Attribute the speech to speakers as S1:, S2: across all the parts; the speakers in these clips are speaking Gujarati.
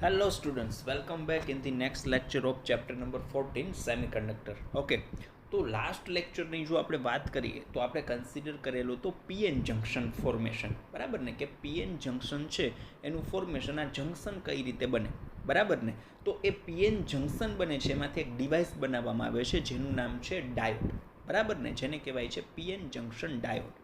S1: Hello students, welcome back in the next lecture of chapter number 14 semiconductor. Okay, તો લાસ્ટ લેક્ચરની જો આપણે વાત કરીએ તો આપણે કન્સિડર કરેલું તો પીએન જંક્શન ફોર્મેશન, બરાબર ને, કે પીએન જંક્શન છે એનું ફોર્મેશન, આ જંક્શન કઈ રીતે બને, બરાબર ને. તો એ પીએન જંક્શન બને છે એમાંથી એક ડિવાઇસ બનાવવામાં આવે છે જેનું નામ છે ડાયોડ, બરાબર ને, જેને કહેવાય છે પીએન જંક્શન ડાયોડ.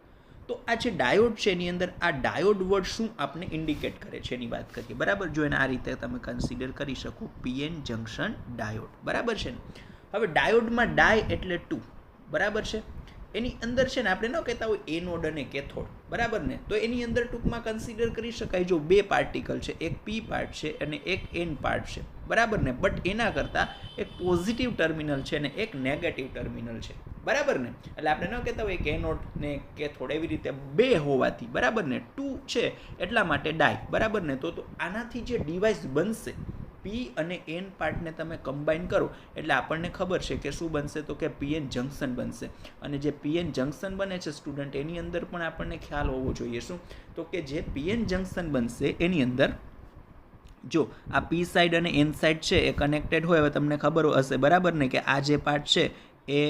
S1: તો આ જે ડાયોડ છે એની અંદર આ ડાયોડ વર્ડ શું આપણે ઇન્ડિકેટ કરે છે એની વાત કરીએ, બરાબર. જો એને આ રીતે તમે કન્સિડર કરી શકો, પીએન જંક્શન ડાયોડ, બરાબર છે ને. હવે ડાયોડમાં ડાય એટલે ટુ, બરાબર છે. એની અંદર છે ને આપણે ન કહેતા હોય એનોડ અને કેથોડ, બરાબર ને, તો એની અંદર ટૂંકમાં કન્સિડર કરી શકાય જો બે પાર્ટિકલ છે, એક પી પાર્ટ છે અને એક એન પાર્ટ છે, બરાબર ને. બટ એના કરતાં એક પોઝિટિવ ટર્મિનલ છે અને એક નેગેટિવ ટર્મિનલ છે, બરાબર ને. એટલે આપણે ન કહેતા હોય કે એનોડ ને કેથોડ, એવી રીતે બે હોવાથી, બરાબર ને, ટુ છે એટલા માટે ડાય, બરાબર ને. તો આનાથી જે ડિવાઇસ બનશે, પી અને એન પાર્ટને તમે કમ્બાઈન કરો એટલે આપણને ખબર છે કે શું બનશે, તો કે પીએન જંક્શન બનશે. અને જે પીએન જંક્શન બને છે સ્ટુડન્ટ, એની અંદર પણ આપણને ખ્યાલ હોવો જોઈએ શું, તો કે જે પીએન જંક્શન બનશે એની અંદર જો આ પી સાઈડ અને એન સાઈડ છે એ કનેક્ટેડ હોય. હવે તમને ખબર હશે, બરાબર ને, કે આ જે પાર્ટ છે એ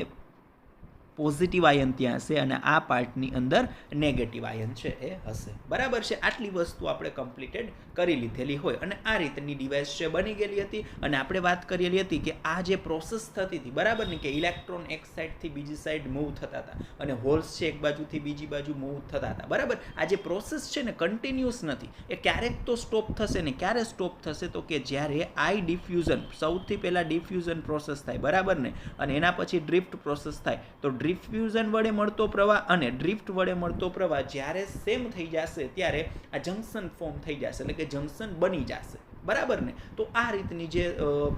S1: પોઝિટિવ આયન ત્યાં હશે અને આ પાર્ટની અંદર નેગેટિવ આયન છે એ હશે, બરાબર છે. આટલી વસ્તુ આપણે કમ્પ્લીટેડ કરી લીધેલી હોય અને આ રીતની ડિવાઇસ છે બની ગયેલી હતી. અને આપણે વાત કરેલી હતી કે આ જે પ્રોસેસ થતી હતી, બરાબર ને, કે ઇલેક્ટ્રોન એક સાઈડથી બીજી સાઈડ મૂવ થતા હતા અને હોલ્સ છે એક બાજુથી બીજી બાજુ મૂવ થતા હતા, બરાબર. આ જે પ્રોસેસ છે ને કન્ટિન્યુઅસ નથી, એ ક્યારેક તો સ્ટોપ થશે ને. ક્યારે સ્ટોપ થશે, તો કે જ્યારે આઈ ડિફ્યુઝન, સૌથી પહેલાં ડિફ્યુઝન પ્રોસેસ થાય, બરાબર ને, અને એના પછી ડ્રિફ્ટ પ્રોસેસ થાય. તો ડિફ્યુઝન વડે મળતો પ્રવાહ અને ડ્રિફ્ટ વડે મળતો પ્રવાહ જ્યારે સેમ થઈ જશે ત્યારે આ જંક્શન ફોર્મ થઈ જશે, એટલે કે જંક્શન બની જશે, બરાબર ને. તો આ રીતની જે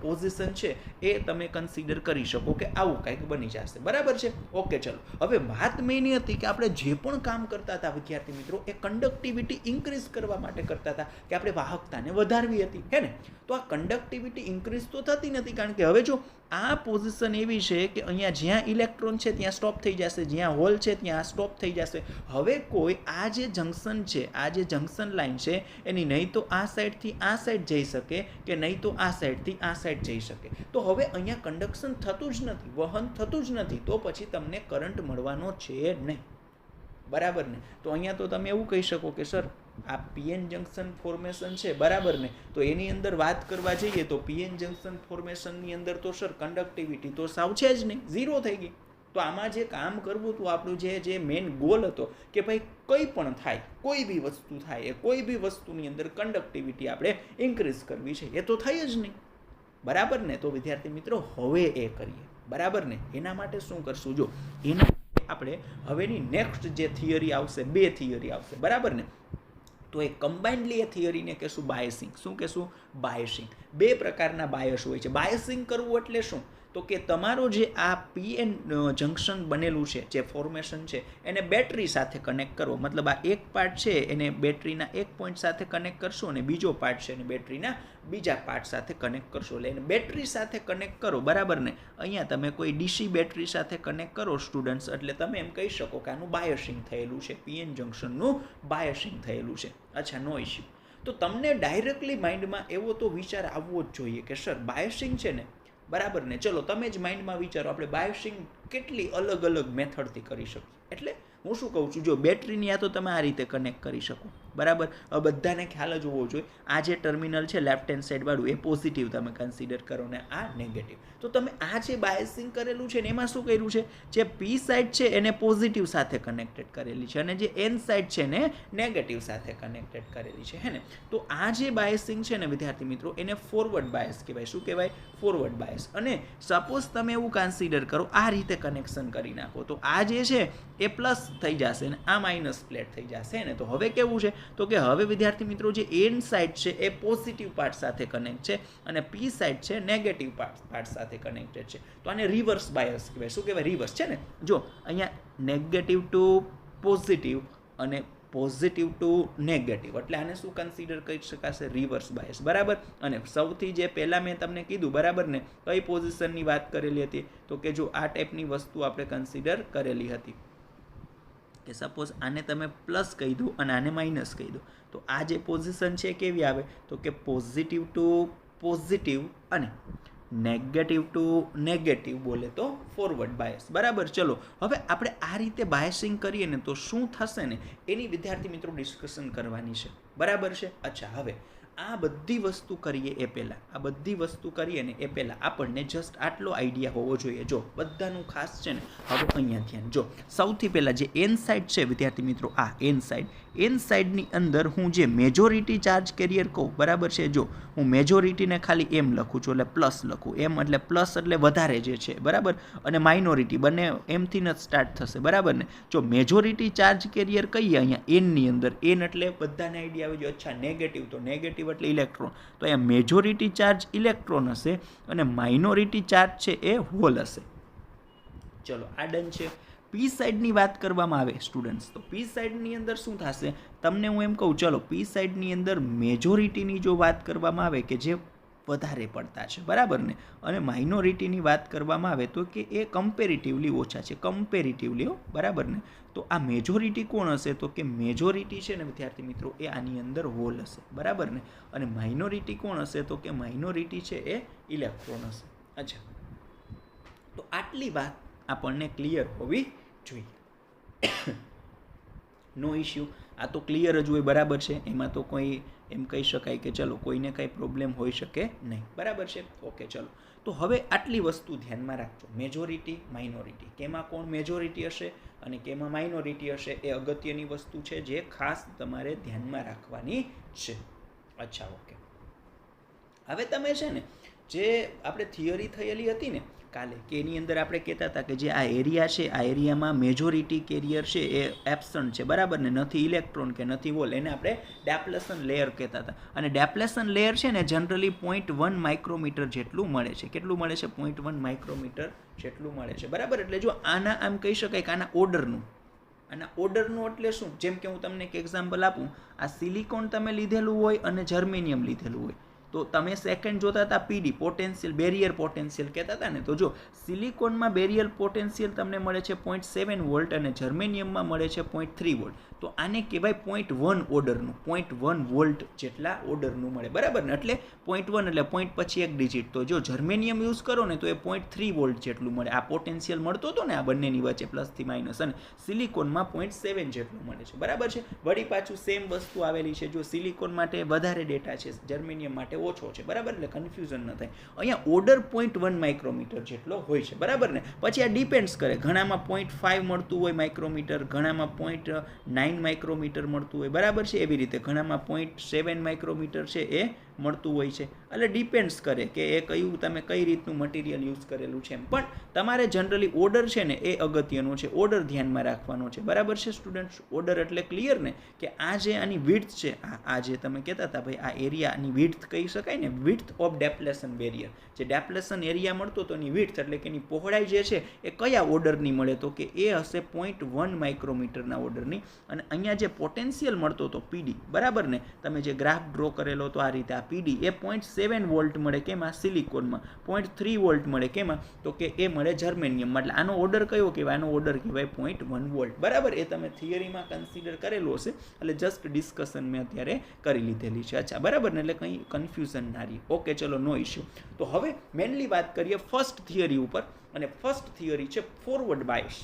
S1: પોઝિશન છે એ તમે કન્સિડર કરી શકો કે આવું કંઈક બની જશે, બરાબર છે. ઓકે, ચલો. હવે વાત મેઇન એ હતી કે આપણે જે પણ કામ કરતા હતા વિદ્યાર્થી મિત્રો, એ કન્ડક્ટિવિટી ઇન્ક્રીઝ કરવા માટે કરતા હતા, કે આપણે વાહકતાને વધારવી હતી, હે ને. તો આ કન્ડક્ટિવિટી ઇન્ક્રીઝ તો થતી નથી, કારણ કે હવે જો આ પોઝિશન એવી છે કે અહીંયા જ્યાં ઇલેક્ટ્રોન છે ત્યાં સ્ટોપ થઈ જશે, જ્યાં હોલ છે ત્યાં સ્ટોપ થઈ જશે. હવે કોઈ આ જે જંક્શન છે, આ જે જંક્શન લાઈન છે એની નહીં તો આ સાઈડથી આ સાઈડ જઈ શકે કે નહીં તો આ સાઈડથી આ સાઈડ જઈ શકે. તો હવે અહીંયા કન્ડક્શન થતું જ નથી, વહન થતું જ નથી, તો પછી તમને કરંટ મળવાનો છે નહીં, બરાબર ને. તો અહીંયા તો તમે એવું કહી શકો કે સર આ પીએન જંક્શન ફોર્મેશન છે, બરાબર ને, તો એની અંદર વાત કરવા જઈએ તો પીએન જંક્શન ફોર્મેશનની અંદર તો સર કન્ડક્ટિવિટી તો સાવ છે જ નહીં, ઝીરો થઈ ગઈ. તો આમાં જે કામ કરવું હતું આપણું, જે મેઇન ગોલ હતો કે ભાઈ કંઈ પણ થાય, કોઈ બી વસ્તુ થાય, એ કોઈ બી વસ્તુની અંદર કન્ડક્ટિવિટી આપણે ઇન્ક્રીઝ કરવી છે, એ તો થઈ જ નહીં, બરાબર ને. તો વિદ્યાર્થી મિત્રો હવે એ કરીએ, બરાબર ને. એના માટે શું કરશું, જો એના આપણે હવેની નેક્સ્ટ જે થિયરી આવશે, બે થિયરી આવશે, બરાબર ને. તો એ કમ્બાઇન્ડલી એ થિયરીને કહેશું બાયસિંગ. શું કહેશું? બાયસિંગ. બે પ્રકારના બાયસ હોય છે. બાયસિંગ કરવું એટલે શું, તો કે તમારો જે આ પીએન જંક્શન બનેલું છે, જે ફોર્મેશન છે, એને બેટરી સાથે કનેક્ટ કરવો. મતલબ આ એક પાર્ટ છે એને બેટરીના એક પોઈન્ટ સાથે કનેક્ટ કરશો અને બીજો પાર્ટ છે એને બેટરીના બીજા પાર્ટ સાથે કનેક્ટ કરશો. એટલે એને બેટરી સાથે કનેક્ટ કરો, બરાબર ને. અહીંયા તમે કોઈ ડીસી બેટરી સાથે કનેક્ટ કરો સ્ટુડન્ટ્સ, એટલે તમે એમ કહી શકો કે આનું બાયસિંગ થયેલું છે, પીએન જંક્શનનું બાયસિંગ થયેલું છે. અચ્છા, નો ઇશ્યુ. તો તમને ડાયરેક્ટલી માઇન્ડમાં એવો તો વિચાર આવવો જ જોઈએ કે સર બાયસિંગ છે ને, બરાબર ને. ચલો તમે જ માઇન્ડમાં વિચારો, આપણે બાયસિંગ કેટલી અલગ અલગ મેથડથી કરી શકીએ. એટલે હું શું કહું છું, જો બેટરીની આ તો તમે આ રીતે કનેક્ટ કરી શકો, બરાબર. હવે બધાને ખ્યાલ જ હોવો જોઈએ, આ જે ટર્મિનલ છે લેફ્ટ હેન્ડ સાઈડ વાળું એ પોઝિટિવ તમે કન્સિડર કરો ને આ નેગેટિવ. તો તમે આ જે બાયસિંગ કરેલું છે ને એમાં શું કર્યું છે, જે પી સાઈડ છે એને પોઝિટિવ સાથે કનેક્ટેડ કરેલી છે અને જે એન સાઈડ છે ને નેગેટિવ સાથે કનેક્ટેડ કરેલી છે, હે ને. તો આ જે બાયસિંગ છે ને વિદ્યાર્થી મિત્રો, એને ફોરવર્ડ બાયસ કહેવાય. શું કહેવાય? Forward bias. અને સપોઝ તમે એવું કન્સિડર કરો, આ રીતે કનેક્શન કરી નાખો, તો આ જે છે એ પ્લસ થઈ જશે ને આ માઇનસ પ્લેટ થઈ જશે ને. તો હવે કેવું છે, તો કે હવે વિદ્યાર્થી મિત્રો જે એન સાઈડ છે એ પોઝિટિવ પાર્ટ સાથે કનેક્ટ છે અને પી સાઈડ છે નેગેટિવ પાર્ટ સાથે કનેક્ટેડ છે. તો આને રિવર્સ બાયસ કહેવાય. શું કહેવાય? રિવર્સ છે ને. જો અહીંયા નેગેટિવ ટુ પોઝિટિવ અને પોઝિટિવ ટુ નેગેટિવ, એટલે આને શું કન્સિડર કરી શકાશે? રિવર્સ બાયસ, બરાબર. અને સૌથી જે પહેલાં મેં તમને કીધું, બરાબર ને, કઈ પોઝિશનની વાત કરેલી હતી, તો કે જો આ ટાઈપની વસ્તુ આપણે કન્સિડર કરેલી હતી, કે સપોઝ આને તમે પ્લસ કહી દો અને આને માઇનસ કહી દો, તો આ જે પોઝિશન છે કેવી આવે, તો કે પોઝિટિવ ટુ પોઝિટિવ અને નેગેટિવ ટુ નેગેટિવ બોલે તો ફોરવર્ડ બાયસ. બરાબર. ચલો હવે આપણે આ રીતે બાયસિંગ કરીએ ને તો શું થશે ને એની વિદ્યાર્થી મિત્રો ડિસ્કશન કરવાની છે. બરાબર છે. અચ્છા, હવે આ બધી વસ્તુ કરીએ એ પહેલાં આપણને જસ્ટ આટલો આઈડિયા હોવો જોઈએ. જો બધાનું ખાસ છે ને, હવે અહીંયા ધ્યાન. જો સૌથી પહેલાં જે એન સાઇડ છે વિદ્યાર્થી મિત્રો, આ એન સાઇડની અંદર હું જે મેજોરિટી ચાર્જ કેરિયર કહું, બરાબર છે, જો હું મેજોરિટીને ખાલી એમ લખું છું, એટલે પ્લસ લખું. એમ એટલે પ્લસ એટલે વધારે જે છે, બરાબર, અને માઇનોરિટી બંને એમથી જ સ્ટાર્ટ થશે. બરાબર ને. જો મેજોરિટી ચાર્જ કેરિયર કહીએ અહીંયા એનની અંદર, એન એટલે બધાને આઈડિયા આવે છે. અચ્છા, નેગેટિવ, તો નેગેટિવ એટલે ઇલેક્ટ્રોન, તો અહીંયા મેજોરિટી ચાર્જ ઇલેક્ટ્રોન હશે અને માઇનોરિટી ચાર્જ છે એ હોલ હશે. ચલો આ ડન છે. પી સાઇડની વાત કરવામાં આવે સ્ટુડન્ટ્સ, તો પી સાઇડની અંદર શું થશે તમને હું એમ કહું. ચલો પી સાઇડની અંદર મેજોરિટીની જો વાત કરવામાં આવે કે જે વધારે પડતા છે, બરાબર ને, અને માઇનોરિટીની વાત કરવામાં આવે તો કે એ કમ્પેરેટિવલી ઓછા છે, કમ્પેરેટિવલી, બરાબર ને. તો આ મેજોરિટી કોણ હશે, તો કે મેજોરિટી છે ને વિદ્યાર્થી મિત્રો એ આની અંદર હોલ હશે. બરાબર ને. અને માઇનોરિટી કોણ હશે, તો કે માઇનોરિટી છે એ ઇલેક્ટ્રોન હશે. અચ્છા, તો આટલી વાત આપણને ક્લિયર હોવી જોઈએ. નો ઇશ્યુ, આ તો ક્લિયર જ હોય. બરાબર છે. એમાં તો કોઈ એમ કહી શકાય કે ચલો કોઈને કંઈ પ્રોબ્લેમ હોઈ શકે નહીં. બરાબર છે. ઓકે, ચલો તો હવે આટલી વસ્તુ ધ્યાનમાં રાખજો. મેજોરિટી, માઇનોરિટી, કેમાં કોણ મેજોરિટી હશે અને કેમાં માઇનોરિટી હશે એ અગત્યની વસ્તુ છે જે ખાસ તમારે ધ્યાનમાં રાખવાની છે. અચ્છા, ઓકે. હવે તમે છે ને જે આપણે થિયરી થયેલી હતી ને કાલે, કે એની અંદર આપણે કહેતા હતા કે જે આ એરિયા છે, આ એરિયામાં મેજોરિટી કેરિયર છે એ એબ્સન્ટ છે, બરાબર ને, નથી ઇલેક્ટ્રોન કે નથી હોલ, એને આપણે ડેપ્લેશન લેયર કહેતા હતા. અને ડેપ્લેશન લેયર છે ને જનરલી 0.1 માઇક્રોમીટર જેટલું મળે છે. કેટલું મળે છે? 0.1 માઇક્રોમીટર જેટલું મળે છે. બરાબર. એટલે જો આના આમ કહી શકાય કે આના ઓર્ડરનું એટલે શું? જેમ કે હું તમને એક એક્ઝામ્પલ આપું. આ સિલિકોન તમે લીધેલું હોય અને જર્મેનિયમ લીધેલું હોય, તો તમે સેકન્ડ જોતા હતા પીડી, પોટેન્શિયલ, બેરિયર પોટેન્શિયલ કહેતા હતા ને. તો જો સિલિકોનમાં બેરિયર પોટેન્શિયલ તમને મળે છે 0.7 વોલ્ટ અને જર્મેનિયમમાં મળે છે 0.3 વોલ્ટ. તો આને કહેવાય 0.1 ઓર્ડરનું, 0.1 વોલ્ટ જેટલા ઓર્ડરનું મળે. બરાબર ને. એટલે 0.1 એટલે પોઈન્ટ પછી એક ડિજિટ. તો જો જર્મેનિયમ યુઝ કરો ને તો એ 0.3 વોલ્ટ જેટલું મળે. આ પોટેન્શિયલ મળતો હતો ને આ બંનેની વચ્ચે પ્લસથી માઇનસ, અને સિલિકોનમાં 0.7 જેટલું મળે છે. બરાબર છે. વળી પાછું સેમ વસ્તુ આવેલી છે. જો સિલિકોન માટે વધારે ડેટા છે, જર્મેનિયમ માટે ઓછો છે. બરાબર. એટલે કન્ફ્યુઝન ન થાય. અહીંયા ઓર્ડર 0.1 માઇક્રોમીટર જેટલો હોય છે. બરાબર ને. પછી આ ડિપેન્ડ્સ કરે. ઘણામાં 0.5 મળતું હોય માઇક્રોમીટર, ઘણામાં 0.9 માઇક્રોમીટર મળતું હોય. બરાબર છે. એવી રીતે ઘણામાં 0.7 માઇક્રોમીટર છે એ મળતું હોય છે. એટલે ડિપેન્ડ્સ કરે કે એ કયું તમે કઈ રીતનું મટીરિયલ યુઝ કરેલું છે. પણ તમારે જનરલી ઓર્ડર છે ને એ અગત્યનો છે. ઓર્ડર ધ્યાનમાં રાખવાનો છે. બરાબર છે સ્ટુડન્ટ્સ. ઓર્ડર એટલે ક્લિયર ને કે આ જે આની વિડ્થ છે, આ જે તમે કહેતા હતા ભાઈ, આ એરિયાની વિડ્થ કહી શકાય ને, વિડ્થ ઓફ ડેપ્લેશન બેરિયર. જે ડેપ્લેશન એરિયા મળતો તો એની વિડ્થ એટલે કે એની પહોળાઈ જે છે એ કયા ઓર્ડરની મળે, તો કે એ હશે 0.1 માઇક્રોમીટરના ઓર્ડરની. અને અહીંયા જે પોટેન્શિયલ મળતો હતો પીડી, બરાબર ને, તમે જે ગ્રાફ ડ્રો કરેલો તો આ રીતે, આ પીડી એ 0.7 વોલ્ટ મળે કેમાં? સિલિકોનમાં. 0.3 વોલ્ટ મળે કેમાં? તો કે એ મળે જર્મેનિયમમાં. એટલે આનો ઓર્ડર કયો કહેવાય? આનો ઓર્ડર કહેવાય 0.1 વોલ્ટ. બરાબર. એ તમે થિયરીમાં કન્સિડર કરેલું હશે, એટલે જસ્ટ ડિસ્કશન મેં અત્યારે કરી લીધેલી છે. અચ્છા, બરાબર ને. એટલે કંઈ કન્ફ્યુઝન ના રહી. ઓકે, ચલો, નો ઇશ્યુ. તો હવે મેનલી વાત કરીએ ફર્સ્ટ થિયરી ઉપર, અને ફર્સ્ટ થિયરી છે ફોરવર્ડ બાયસ.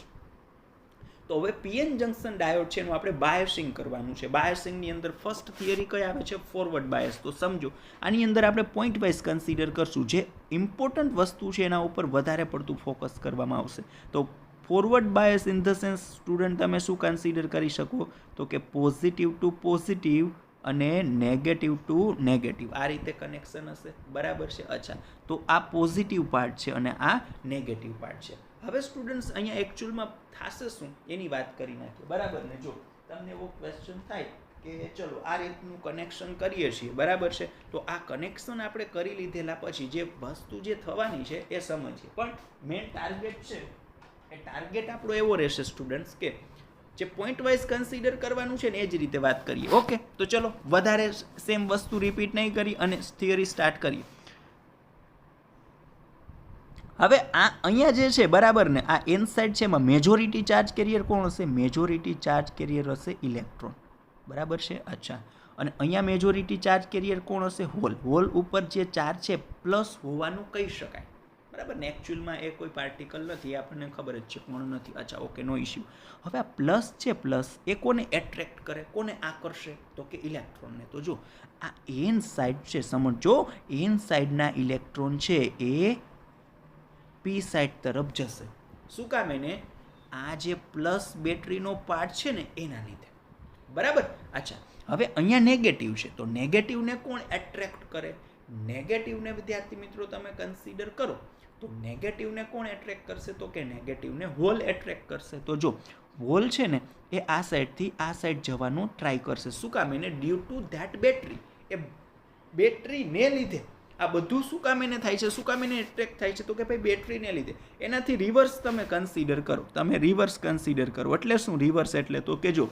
S1: તો હવે પીએન જંકશન ડાયોડ છે એનું આપણે બાયસિંગ કરવાનું છે. બાયસિંગની અંદર ફર્સ્ટ થિયરી કઈ આવે છે? Forward bias. તો સમજો આની અંદર આપણે પોઈન્ટ વાઇઝ કન્સિડર કરશું. જે ઇમ્પોર્ટન્ટ વસ્તુ છે એના ઉપર વધારે પડતું ફોકસ કરવામાં આવશે. તો forward bias in the sense student તમે શું કન્સિડર કરી શકો, તો કે પોઝિટિવ ટુ પોઝિટિવ અને નેગેટિવ ટુ નેગેટિવ, આ રીતે કનેક્શન હશે. બરાબર છે. અચ્છા, તો આ પોઝિટિવ પાર્ટ છે અને આ નેગેટિવ પાર્ટ છે. હવે સ્ટુડન્ટ્સ અહીંયા એકચ્યુઅલમાં થશે શું એની વાત કરી નાખીએ. બરાબર ને. જો તમને એવો ક્વેશ્ચન થાય કે ચલો આ રીતનું કનેક્શન કરીએ છીએ, બરાબર છે, તો આ કનેક્શન આપણે કરી લીધેલા પછી જે વસ્તુ જે થવાની છે એ સમજીએ. પણ મેઇન ટાર્ગેટ છે એ ટાર્ગેટ આપણો એવો રહેશે સ્ટુડન્ટ્સ કે જે પોઈન્ટ વાઇઝ કન્સિડર કરવાનું છે ને એ જ રીતે વાત કરીએ. ઓકે, તો ચલો વધારે સેમ વસ્તુ રિપીટ નહીં કરી અને થિયરી સ્ટાર્ટ કરીએ. હવે આ અહીંયા જે છે બરાબર ને, આ એન સાઈડ છે એમાં મેજોરિટી ચાર્જ કેરિયર કોણ હશે? મેજોરિટી ચાર્જ કેરિયર હશે ઇલેક્ટ્રોન, બરાબર છે. અચ્છા, અને અહીંયા મેજોરિટી ચાર્જ કેરિયર કોણ હશે? હોલ. હોલ ઉપર જે ચાર્જ છે પ્લસ હોવાનું કહી શકાય, બરાબર ને. એકચ્યુઅલમાં એ કોઈ પાર્ટિકલ નથી, આપણને ખબર જ છે કોણ નથી. અચ્છા, ઓકે, નો ઇસ્યુ. હવે આ પ્લસ છે, પ્લસ એ કોને એટ્રેક્ટ કરે, કોને આકર્ષે? તો કે ઇલેક્ટ્રોનને. તો જો આ એન સાઈડ છે, સમજો એન સાઈડના ઇલેક્ટ્રોન છે એ પી સાઈડ તરફ જશે. શું કામ? એને આ જે પ્લસ બેટરીનો પાર્ટ છે ને એના લીધે, બરાબર. અચ્છા, હવે અહીંયા નેગેટિવ છે, તો નેગેટિવને કોણ એટ્રેક્ટ કરે? નેગેટિવને વિદ્યાર્થી મિત્રો તમે કન્સિડર કરો તો નેગેટિવને કોણ એટ્રેક્ટ કરશે? તો કે નેગેટિવને હોલ એટ્રેક્ટ કરશે. તો જો હોલ છે ને એ આ સાઈડથી આ સાઈડ જવાનું ટ્રાય કરશે. શું કામ? એને ડ્યુ ટુ ધેટ બેટરી, એ બેટરીને લીધે આ બધું શું કામ એને થાય છે? શું કામ એને એટ્રેક્ટ થાય છે? તો કે ભાઈ બેટરીને લીધે. એનાથી રિવર્સ તમે કન્સિડર કરો, તમે રિવર્સ કન્સિડર કરો. એટલે શું રિવર્સ? એટલે તો કે જો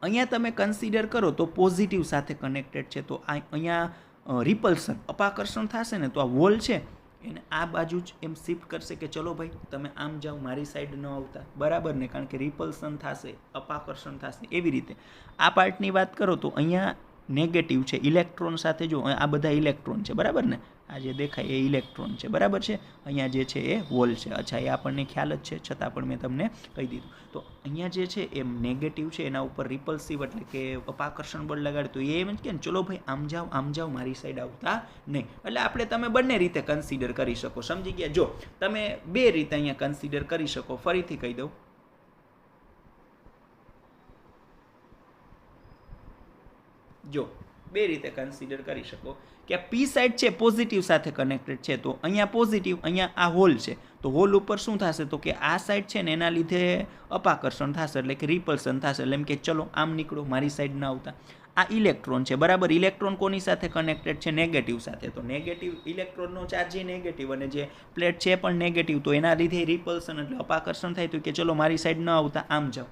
S1: અહીંયા તમે કન્સિડર કરો તો પોઝિટિવ સાથે કનેક્ટેડ છે, તો અહીંયા રિપલ્સન અપાકર્ષણ થશે ને, તો આ વોલ છે એને આ બાજુ જ એમ શિફ્ટ કરશે કે ચલો ભાઈ તમે આમ જાઓ, મારી સાઈડ ન આવતા, બરાબર ને. કારણ કે રિપલ્સન થશે, અપાકર્ષણ થશે. એવી રીતે આ પાર્ટની વાત કરો તો અહીંયા નેગેટિવ છે ઇલેક્ટ્રોન સાથે. જો આ બધા ઇલેક્ટ્રોન છે, બરાબર ને. આ જે દેખાય એ ઇલેક્ટ્રોન છે, બરાબર છે. અહીંયા જે છે એ હોલ છે. અચ્છા, એ આપણને ખ્યાલ જ છે, છતાં પણ મેં તમને કહી દીધું. તો અહીંયા જે છે એ નેગેટિવ છે, એના ઉપર રિપલ્સિવ એટલે કે અપાકર્ષણ બળ લગાડે, તો એ એમ જ કે ચલો ભાઈ આમ જાઓ, મારી સાઈડ આવતા નહીં. એટલે આપણે તમે બંને રીતે કન્સિડર કરી શકો, સમજી ગયા? જો તમે બે રીતે અહીંયા કન્સિડર કરી શકો. ફરીથી કહી દઉં, જો બે રીતે કન્સિડર કરી શકો કે આ પી સાઈડ છે પોઝિટિવ સાથે કનેક્ટેડ છે, તો અહીંયા પોઝિટિવ, અહીંયા આ હોલ છે, તો હોલ ઉપર શું થશે? તો કે આ સાઈડ છે ને એના લીધે અપાકર્ષણ થશે, એટલે કે રિપલ્સન થશે. એટલે એમ કે ચલો આમ નીકળો, મારી સાઈડ ના આવતા. આ ઇલેક્ટ્રોન છે, બરાબર. ઇલેક્ટ્રોન કોની સાથે કનેક્ટેડ છે? નેગેટિવ સાથે. તો નેગેટિવ ઇલેક્ટ્રોનનો ચાર્જ એ નેગેટિવ અને જે પ્લેટ છે પણ નેગેટિવ, તો એના લીધે રિપલ્સન એટલે અપાકર્ષણ થાય, તો કે ચલો મારી સાઈડ ન આવતા, આમ જાઓ,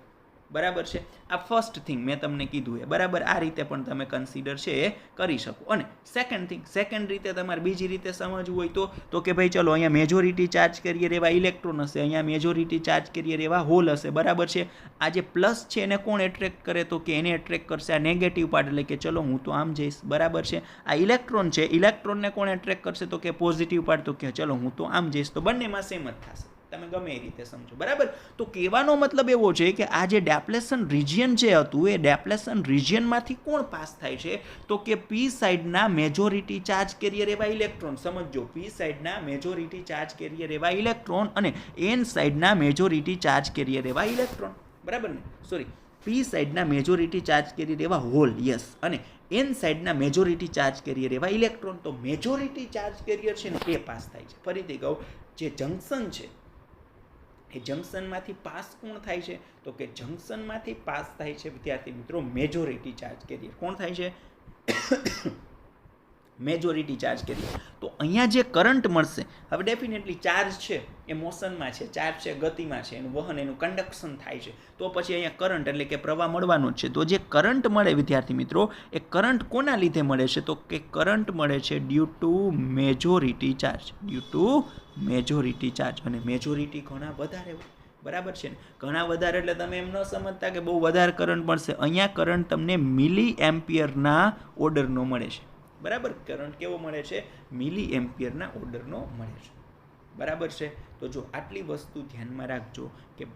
S1: બરાબર છે. આ ફર્સ્ટ થિંગ મેં તમને કીધું એ, બરાબર. આ રીતે પણ તમે કન્સિડર છે એ કરી શકો. અને સેકન્ડ થિંગ, સેકન્ડ રીતે તમારે બીજી રીતે સમજવું હોય તો કે ભાઈ ચલો અહીંયા મેજોરિટી ચાર્જ કેરિયર એવા ઇલેક્ટ્રોન હશે, અહીંયા મેજોરિટી ચાર્જ કેરિયર એવા હોલ હશે, બરાબર છે. આ જે પ્લસ છે એને કોણ એટ્રેક્ટ કરે? તો કે એને એટ્રેક્ટ કરશે આ નેગેટિવ પાર્ટ, એટલે કે ચલો હું તો આમ જઈશ, બરાબર છે. આ ઇલેક્ટ્રોન છે, ઇલેક્ટ્રોનને કોણ એટ્રેક્ટ કરશે? તો કે પોઝિટિવ પાર્ટ, તો કે ચલો હું તો આમ જઈશ. તો બંનેમાં સેમ જ થશે, તમે ગમે એ રીતે સમજો, બરાબર. તો કહેવાનો મતલબ એવો છે કે આ જે ડેપ્લેશન રિજિયન જે હતું એ ડેપ્લેશન રિજિયનમાંથી કોણ પાસ થાય છે? તો કે પી સાઈડના મેજોરિટી ચાર્જ કેરિયર એવા ઇલેક્ટ્રોન. સમજો, પી સાઈડના મેજોરિટી ચાર્જ કેરિયર એવા ઇલેક્ટ્રોન અને એન સાઈડના મેજોરિટી ચાર્જ કેરિયર એવા ઇલેક્ટ્રોન, બરાબર ને. સોરી, પી સાઈડના મેજોરિટી ચાર્જ કેરિયર એવા હોલ, યસ, અને એન સાઈડના મેજોરિટી ચાર્જ કેરિયર એવા ઇલેક્ટ્રોન. તો મેજોરિટી ચાર્જ કેરિયર છે ને એ પાસ થાય છે. ફરીથી કહું, જે જંકશન છે એ જંકશનમાંથી પાસ કોણ થાય છે? તો કે જંકશનમાંથી પાસ થાય છે વિદ્યાર્થી મિત્રો મેજોરિટી ચાર્જ કેરિયર. કોણ થાય છે? Majority charge carrier. તો અહીંયા જે કરંટ મળશે, હવે ડેફિનેટલી ચાર્જ છે એ મોશનમાં છે, ચાર્જ છે ગતિમાં છે, એનું વહન, એનું કન્ડક્શન થાય છે, તો પછી અહીંયા કરંટ એટલે કે પ્રવાહ મળવાનો જ છે. તો જે કરંટ મળે વિદ્યાર્થી મિત્રો, એ કરંટ કોના લીધે મળે છે? તો કે કરંટ મળે છે due to majority charge, due to majority charge. અને મેજોરિટી ઘણા વધારે હોય, બરાબર છે ને. ઘણા વધારે એટલે તમે એમ ન સમજતા કે બહુ વધારે કરંટ મળશે. અહીંયા કરંટ તમને મિલી એમ્પિયરના ઓર્ડરનો મળે છે, બરાબર. કરંટ કેવો મળે છે? મિલી એમ્પિયરના ઓર્ડરનો મળે છે, બરાબર છે. તો જો આટલી વસ્તુ ધ્યાનમાં રાખજો કે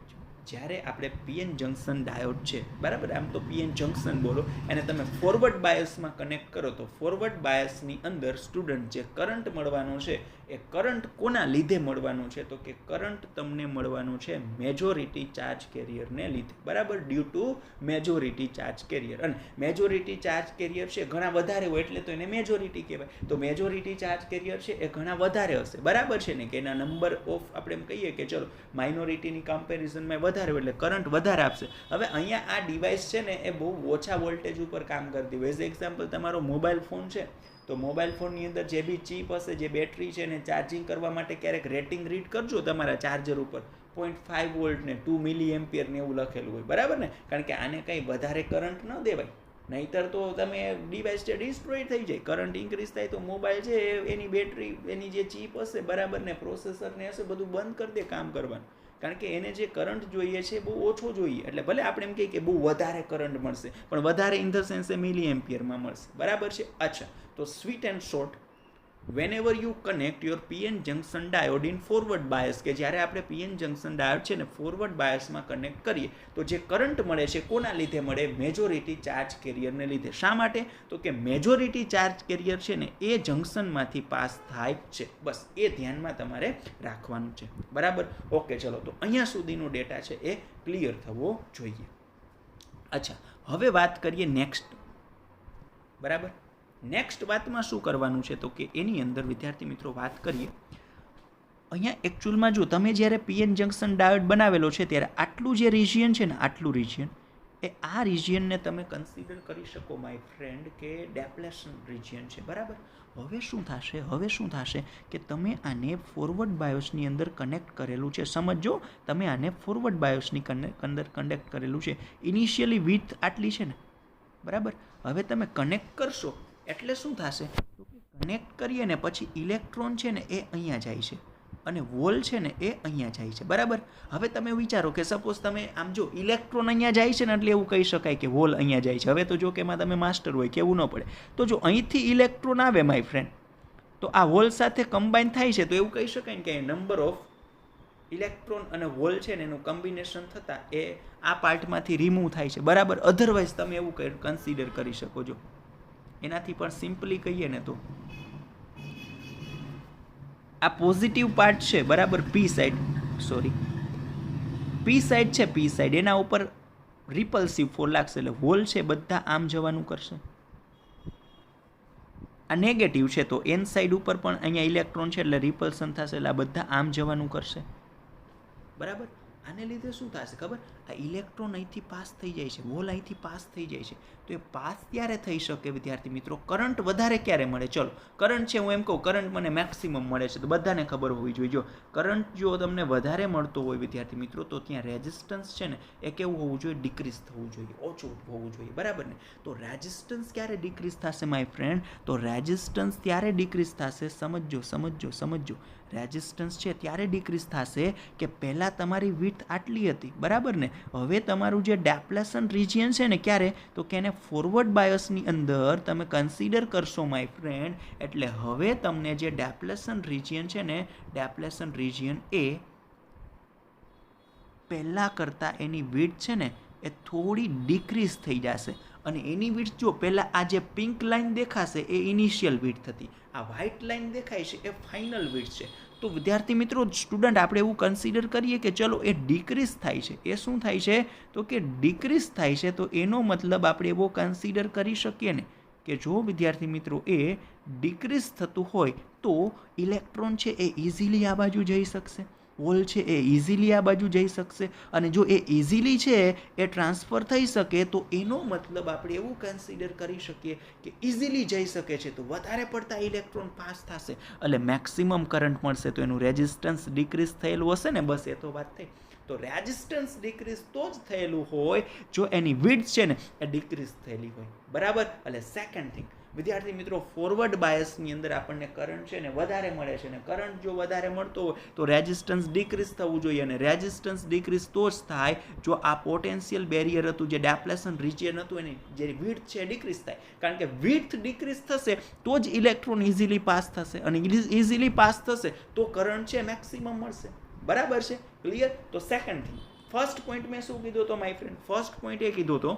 S1: જ્યારે આપણે પીએન જંકશન ડાયોડ છે, બરાબર, આમ તો પીએન જંકશન બોલો, એને તમે ફોરવર્ડ બાયસમાં કનેક્ટ કરો તો ફોરવર્ડ બાયસની અંદર સ્ટુડન્ટ જે કરંટ મળવાનો છે એ કરંટ કોના લીધે મળવાનો છે? તો કે કરંટ તમને મળવાનું છે મેજોરિટી ચાર્જ કેરિયરને લીધે, બરાબર, due to majority charge carrier. અને મેજોરિટી ચાર્જ કેરિયર છે ઘણા વધારે હોય એટલે તો એને મેજોરિટી કહેવાય. તો મેજોરિટી ચાર્જ કેરિયર છે એ ઘણા વધારે હશે, બરાબર છે ને, કે એના નંબર ઓફ આપણે એમ કહીએ કે ચલો માઇનોરિટીની કમ્પેરિઝનમાં વધારે હોય એટલે કરંટ વધારે આપશે. હવે અહીંયા આ ડિવાઇસ છે ને એ બહુ ઓછા વોલ્ટેજ ઉપર કામ કરતી હોય. એઝ એક્ઝામ્પલ તમારો મોબાઈલ ફોન છે, તો મોબાઈલ ફોનની અંદર જે બી ચીપ હશે, જે બેટરી છે ને ચાર્જિંગ કરવા માટે ક્યારેક રેટિંગ રીડ કરજો તમારા ચાર્જર ઉપર 0.5 વોલ્ટ ને 2 મિલી એમ્પિયર ને એવું લખેલું હોય, બરાબર ને. કારણ કે આને કંઈ વધારે કરંટ ન દેવાય, નહીંતર તો તમે ડિવાઇસ છે ડિસ્ટ્રોય થઈ જાય. કરંટ ઇન્ક્રીઝ થાય તો મોબાઈલ છે એની બેટરી, એની જે ચીપ હશે બરાબર ને પ્રોસેસર ને હશે બધું બંધ કરી દે કામ કરવાનું. કારણ કે એને જે કરંટ જોઈએ છે બહુ ઓછો જોઈએ. એટલે ભલે આપણે એમ કહીએ કે બહુ વધારે કરંટ મળશે, પણ વધારે ઇન ધ સેન્સ મિલી એમ્પિયરમાં મળશે. બરાબર છે. અચ્છા, તો sweet and short, whenever you connect your PN junction diode in forward bias, કે જ્યારે આપણે PN junction diode છે ને ફોરવર્ડ બાયસમાં કનેક્ટ કરીએ તો જે કરંટ મળે છે કોના લીધે મળે? મેજોરિટી ચાર્જ કેરિયરને લીધે. શા માટે? તો કે મેજોરિટી ચાર્જ કેરિયર છે ને એ જંક્શનમાંથી પાસ થાય છે. બસ એ ધ્યાનમાં તમારે રાખવાનું છે. બરાબર. ઓકે, ચલો, તો અહીંયા સુધીનો ડેટા છે એ ક્લિયર થવો જોઈએ. અચ્છા, હવે વાત કરીએ નેક્સ્ટ. બરાબર. નેક્સ્ટ વાતમાં શું કરવાનું છે તો કે એની અંદર વિદ્યાર્થી મિત્રો વાત કરીએ. અહીંયા એકચ્યુઅલમાં જો તમે જ્યારે પીએન જંક્શન ડાયોડ બનાવેલો છે ત્યારે આટલું જે રિજિયન છે ને, આટલું રિજિયન, એ આ રિજિયનને તમે કન્સિડર કરી શકો માય ફ્રેન્ડ કે ડેપ્લેશન રિજિયન છે. બરાબર. હવે શું થશે કે તમે આને ફોરવર્ડ બાયોસની અંદર કનેક્ટ કરેલું છે. સમજો, તમે આને ફોરવર્ડ બાયોસની અંદર કનેક્ટ કરેલું છે. ઇનિશિયલી વિડ્થ આટલી છે ને, બરાબર. હવે તમે કનેક્ટ કરશો એટલે શું થશે તો કે કનેક્ટ કરીએ ને પછી ઇલેક્ટ્રોન છે ને એ અહીંયા જાય છે અને વોલ છે ને એ અહીંયા જાય છે. બરાબર. હવે તમે વિચારો કે સપોઝ તમે આમ જો ઇલેક્ટ્રોન અહીંયા જાય છે ને એટલે એવું કહી શકાય કે વોલ અહીંયા જાય છે. હવે તો જો કે એમાં તમે માસ્ટર હોય કેવું ન પડે. તો જો અહીંથી ઇલેક્ટ્રોન આવે માય ફ્રેન્ડ, તો આ વોલ સાથે કમ્બાઈન થાય છે તો એવું કહી શકાય ને કે નંબર ઓફ ઇલેક્ટ્રોન અને વોલ છે ને એનું કમ્બિનેશન થતાં એ આ પાર્ટમાંથી રિમૂવ થાય છે. બરાબર. અધરવાઇઝ તમે એવું કન્સિડર કરી શકો છો. એનાથી પણ સિમ્પલી કહીએ ને તો આ પોઝિટિવ પાર્ટ છે, બરાબર, પી સાઈડ છે, પી સાઈડ એના ઉપર રિપલ્સિવ ફોર લાગશે એટલે વોલ છે બધા આમ જવાનું કરશે. આ નેગેટિવ છે તો એન સાઈડ ઉપર પણ અહીંયા ઇલેક્ટ્રોન છે એટલે રિપલ્સન થશે એટલે આ બધા આમ જવાનું કરશે. બરાબર. આને લીધે શું થશે ખબર? આ ઇલેક્ટ્રોન અહીંથી પાસ થઈ જાય છે, વોલ અહીંથી પાસ થઈ જાય છે. તો એ પાસ ત્યારે થઈ શકે વિદ્યાર્થી મિત્રો, કરંટ વધારે ક્યારે મળે? ચલો, કરંટ છે, હું એમ કહું કરંટ મને મેક્સિમમ મળે છે તો બધાને ખબર હોવી જોઈએ. જો કરંટ જો તમને વધારે મળતો હોય વિદ્યાર્થી મિત્રો તો ત્યાં રેઝિસ્ટન્સ છે ને એ કેવું હોવું જોઈએ? ડિક્રીઝ થવું જોઈએ, ઓછું હોવું જોઈએ. બરાબર ને? તો રેઝિસ્ટન્સ ક્યારે ડિક્રીઝ થશે માય ફ્રેન્ડ? તો રેઝિસ્ટન્સ ત્યારે ડિક્રીઝ થશે, સમજો રેઝિસ્ટન્સ છે ત્યારે ડિક્રીઝ થશે કે પહેલાં તમારી વિડ્થ આટલી હતી. બરાબર ને? હવે તમારું જે ડેપ્લેશન રિજિયન છે ને ક્યારે તો કે એને ફોરવર્ડ બાયસની અંદર તમે કન્સિડર કરશો માય ફ્રેન્ડ. એટલે હવે તમને જે ડેપ્લેશન રિજિયન છે ને, ડેપ્લેશન રિજિયન એ પહેલાં કરતાં એની વિડ્થ છે ને એ થોડી ડિક્રીઝ થઈ જશે. અને એની વિડ્થ જો પહેલાં આ જે પિંક લાઇન દેખાશે એ ઇનિશિયલ વિડ્થ હતી, આ વ્હાઇટ લાઇન દેખાય છે એ ફાઇનલ વિડ્થ છે. તો વિદ્યાર્થી મિત્રો, સ્ટુડન્ટ આપણે એવું કન્સિડર કરીએ કે ચલો એ ડિક્રીઝ થાય છે. એ શું થાય છે તો કે ડિક્રીઝ થાય છે. તો એનો મતલબ આપણે એવો કન્સિડર કરી શકીએ ને કે જો વિદ્યાર્થી મિત્રો એ ડિક્રીઝ થતું હોય તો ઇલેક્ટ્રોન છે એ ઇઝીલી આ બાજુ જઈ શકશે, વોલ છે એ ઇઝીલી આ બાજુ જઈ શકશે. અને જો એ ઇઝીલી છે એ ટ્રાન્સફર થઈ શકે તો એનો મતલબ આપણે એવું કન્સિડર કરી શકીએ કે ઇઝીલી જઈ શકે છે તો વધારે પડતા ઇલેક્ટ્રોન પાસ થશે એટલે મેક્સિમમ કરંટ મળશે. તો એનું રેઝિસ્ટન્સ ડિક્રીઝ થયેલું હશે ને, બસ એ તો વાત થઈ. તો રેઝિસ્ટન્સ ડિક્રીઝ તો જ થયેલું હોય જો એની વિડ્થ છે ને એ ડિક્રીઝ થયેલી હોય. બરાબર. એટલે સેકન્ડ થિંગ વિદ્યાર્થી મિત્રો, ફોરવર્ડ બાયસની અંદર આપણને કરંટ છે ને વધારે મળે છે, ને કરંટ જો વધારે મળતો હોય તો રેઝિસ્ટન્સ ડિક્રીઝ થવું જોઈએ. અને રેઝિસ્ટન્સ ડિક્રીઝ તો જ થાય જો આ પોટેન્શિયલ બેરિયર હતું, જે ડેપ્લેશન રિજિયન હતું, એની જે વિડ્થ છે ડિક્રીઝ થાય. કારણ કે વિડ્થ ડિક્રીઝ થશે તો જ ઇલેક્ટ્રોન ઇઝીલી પાસ થશે, અને ઇઝીલી પાસ થશે તો કરંટ છે મેક્સિમમ મળશે. બરાબર છે? ક્લિયર? તો સેકન્ડ થિંગ, ફર્સ્ટ પોઈન્ટ મેં શું કીધો હતો માય ફ્રેન્ડ? ફર્સ્ટ પોઈન્ટ એ કીધો હતો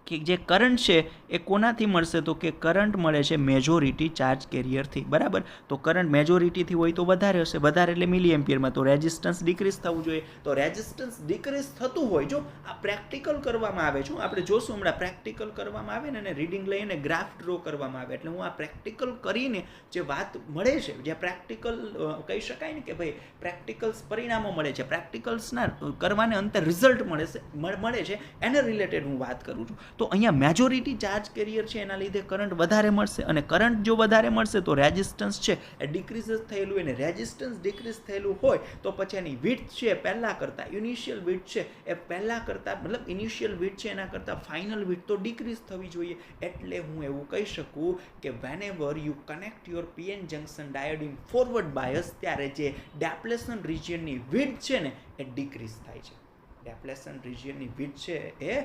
S1: કે જે કરંટ છે એ કોનાથી મળશે તો કે કરંટ મળે છે મેજોરિટી ચાર્જ કેરિયરથી. બરાબર. તો કરંટ મેજોરિટીથી હોય તો વધારે હશે, વધારે એટલે મિલી એમ્પિયરમાં. તો રેઝિસ્ટન્સ ડિક્રીઝ થવું જોઈએ. તો રેઝિસ્ટન્સ ડિક્રીઝ થતું હોય જો આ પ્રેક્ટિકલ કરવામાં આવે છે, આપણે જોશું હમણાં પ્રેક્ટિકલ કરવામાં આવે ને અને રીડિંગ લઈને ગ્રાફ ડ્રો કરવામાં આવે, એટલે હું આ પ્રેક્ટિકલ કરીને જે વાત મળે છે, જે પ્રેક્ટિકલ કહી શકાય ને કે ભાઈ પ્રેક્ટિકલ્સ પરિણામો મળે છે, પ્રેક્ટિકલ્સના કરવાને અંતે રિઝલ્ટ મળે છે એને રિલેટેડ હું વાત કરું છું. તો અહીંયા મેજોરિટી ચાર્જ કેરિયર છે એના લીધે કરંટ વધારે મળશે, અને કરંટ જો વધારે મળશે તો રેઝિસ્ટન્સ છે એ ડિક્રીઝ થયેલું, અને રેઝિસ્ટન્સ ડિક્રીઝ થયેલું હોય તો પછી એની વિડ્થ છે પહેલાં કરતાં, ઇનિશિયલ વિડ્થ છે એ પહેલાં કરતાં, મતલબ ઇનિશિયલ વિડ્થ છે એના કરતાં ફાઇનલ વિડ્થ તો ડિક્રીઝ થવી જોઈએ. એટલે હું એવું કહી શકું કે whenever you connect your PN junction diode in forward bias, ત્યારે જે ડેપ્લેશન રિજિયનની વિડ્થ છે ને એ ડિક્રીઝ થાય છે. ડેપ્લેશન રિજિયનની વિડ્થ છે એ